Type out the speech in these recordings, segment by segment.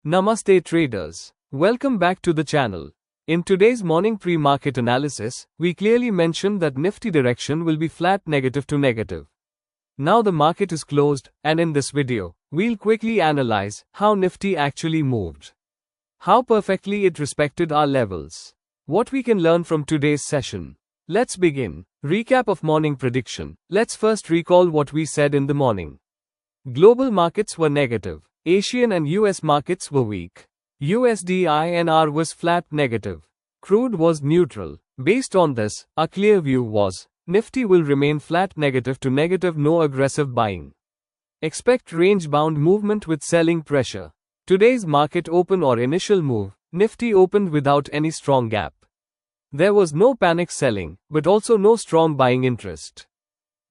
Namaste traders. Welcome back to the channel. In today's morning pre-market analysis, we clearly mentioned that Nifty direction will be flat negative to negative. Now the market is closed, and in this video, we'll quickly analyze how Nifty actually moved. How perfectly it respected our levels. What we can learn from today's session. Let's begin. Recap of morning prediction. Let's first recall what we said in the morning. Global markets were negative. Asian and US markets were weak. USD INR was flat negative. Crude was neutral. Based on this, our clear view was, Nifty will remain flat negative to negative, no aggressive buying. Expect range-bound movement with selling pressure. Today's market open or initial move, Nifty opened without any strong gap. There was no panic selling, but also no strong buying interest.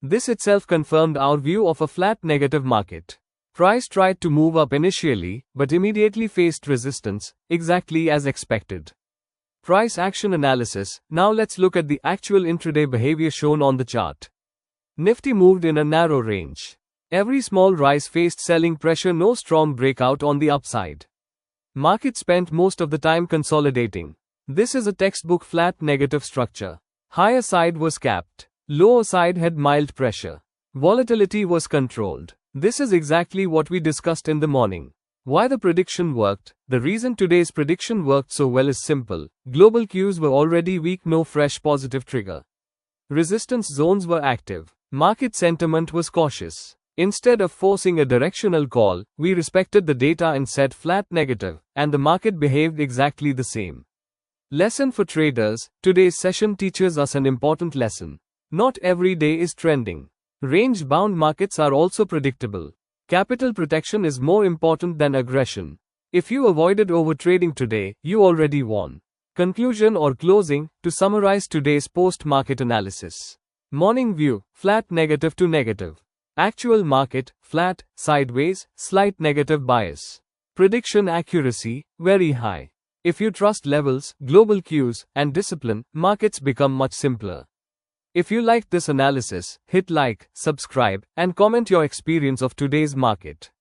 This itself confirmed our view of a flat negative market. Price tried to move up initially, but immediately faced resistance, exactly as expected. Price action analysis. Now let's look at the actual intraday behavior shown on the chart. Nifty moved in a narrow range. Every small rise faced selling pressure, no strong breakout on the upside. Market spent most of the time consolidating. This is a textbook flat negative structure. Higher side was capped. Lower side had mild pressure. Volatility was controlled. This is exactly what we discussed in the morning. Why the prediction worked? The reason today's prediction worked so well is simple. Global cues were already weak, no fresh positive trigger. Resistance zones were active. Market sentiment was cautious. Instead of forcing a directional call, we respected the data and said flat negative, and the market behaved exactly the same. Lesson for traders. Today's session teaches us an important lesson. Not every day is trending. Range-bound markets are also predictable. Capital protection is more important than aggression. If you avoided overtrading today, you already won. Conclusion or closing. To summarize today's post-market analysis. Morning view, flat negative to negative. Actual market, flat, sideways, slight negative bias. Prediction accuracy, very high. If you trust levels, global cues, and discipline, markets become much simpler. If you liked this analysis, hit like, subscribe, and comment your experience of today's market.